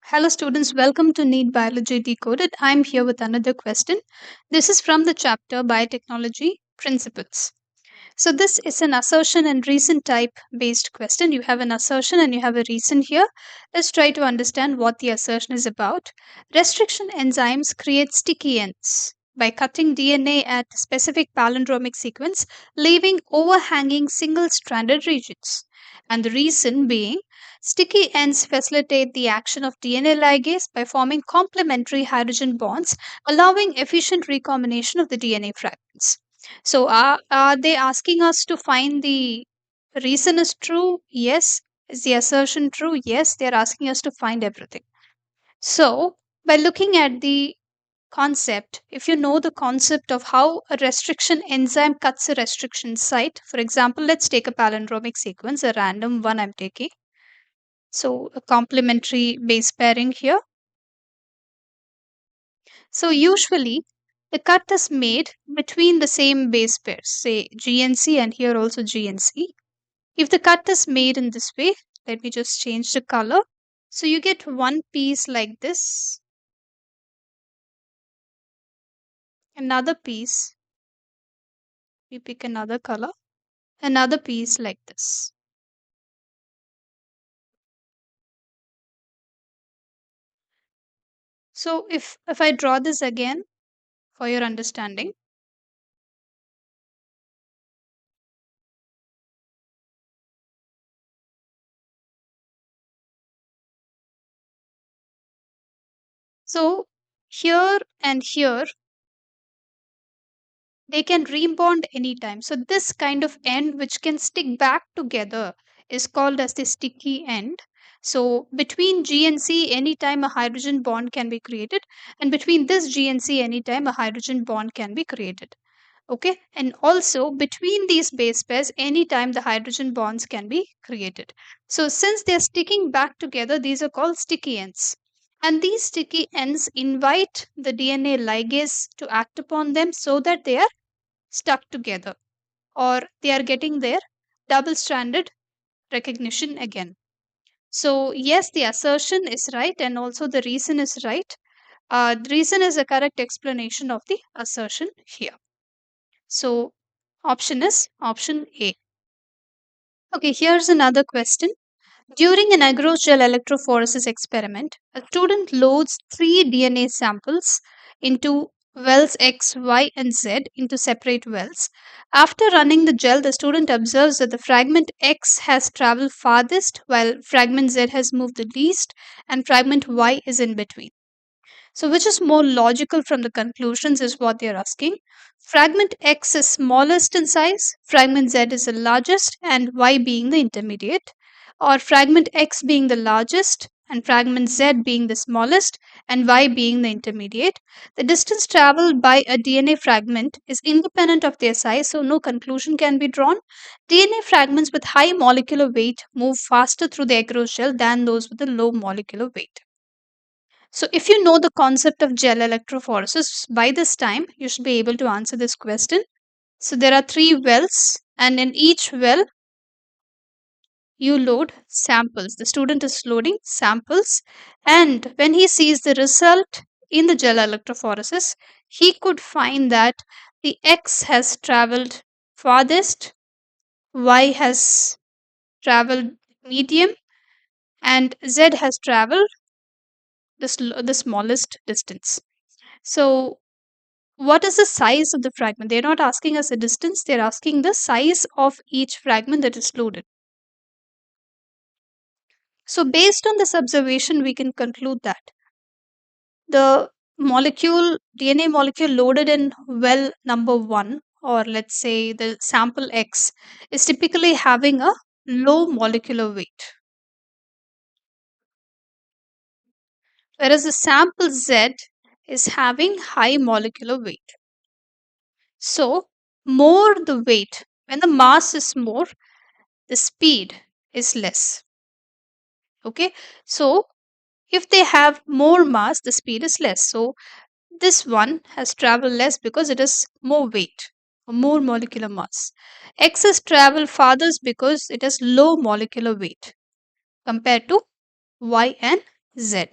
Hello, students. Welcome to Neet Biology Decoded. I'm here with another question. This is from the chapter Biotechnology Principles. So, this is an assertion and reason type based question. You have an assertion and you have a reason here. Let's try to understand what the assertion is about. Restriction enzymes create sticky ends by cutting DNA at specific palindromic sequence, leaving overhanging single stranded regions. And the reason being, sticky ends facilitate the action of DNA ligase by forming complementary hydrogen bonds, allowing efficient recombination of the DNA fragments. So, are they asking us to find the reason is true? Yes. Is the assertion true? Yes. They're asking us to find everything. So, by looking at the concept, if you know the concept of how a restriction enzyme cuts a restriction site, for example, let's take a palindromic sequence, a random one I'm taking. So, a complementary base pairing here. So, usually the cut is made between the same base pairs, say GNC and here also GNC. If the cut is made in this way, let me just change the color. So, you get one piece like this, another piece, we pick another color, another piece like this. So, if I draw this again for your understanding, so here and here they can rebond anytime. So this kind of end which can stick back together is called as the sticky end. So between G and C anytime a hydrogen bond can be created, and between this G and C anytime a hydrogen bond can be created. Okay, and also between these base pairs anytime the hydrogen bonds can be created. So since they're sticking back together, these are called sticky ends, and these sticky ends invite the DNA ligase to act upon them so that they are stuck together, or they are getting their double stranded recognition again. So yes, the assertion is right and also the reason is right. The reason is a correct explanation of the assertion here. So option is option A. Okay, here's another question. During an agrogel electrophoresis experiment, a student loads three DNA samples into wells X, Y, and Z into separate wells. After running the gel, the student observes that the fragment X has traveled farthest while fragment Z has moved the least and fragment Y is in between. So, which is more logical from the conclusions is what they are asking. Fragment X is smallest in size, fragment Z is the largest, and Y being the intermediate, or fragment X being the largest, and fragment Z being the smallest, and Y being the intermediate. The distance traveled by a DNA fragment is independent of their size, so no conclusion can be drawn. DNA fragments with high molecular weight move faster through the agarose than those with a low molecular weight. So, if you know the concept of gel electrophoresis, by this time you should be able to answer this question. So, there are three wells, and in each well, you load samples. The student is loading samples, and when he sees the result in the gel electrophoresis, he could find that the X has traveled farthest, Y has traveled medium, and Z has traveled the smallest distance. So, what is the size of the fragment? They're not asking us the distance, they're asking the size of each fragment that is loaded. So, based on this observation, we can conclude that the DNA molecule loaded in well number one, or let's say the sample X, is typically having a low molecular weight, whereas the sample Z is having high molecular weight. So, more the weight, when the mass is more, the speed is less. Okay, so if they have more mass, the speed is less. So this one has traveled less because it is more weight or more molecular mass. X has traveled farthest because it has low molecular weight compared to Y and Z.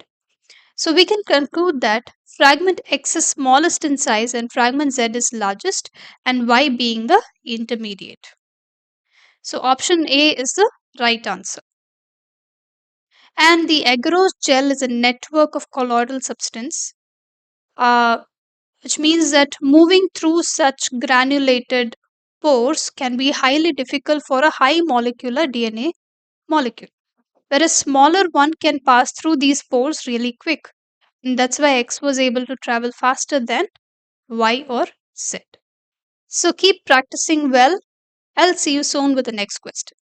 So we can conclude that fragment X is smallest in size and fragment Z is largest, and Y being the intermediate. So option A is the right answer. And the agarose gel is a network of colloidal substance, uh, which means that moving through such granulated pores can be highly difficult for a high molecular DNA molecule, whereas smaller one can pass through these pores really quick. And that's why X was able to travel faster than Y or Z. So keep practicing well. I'll see you soon with the next question.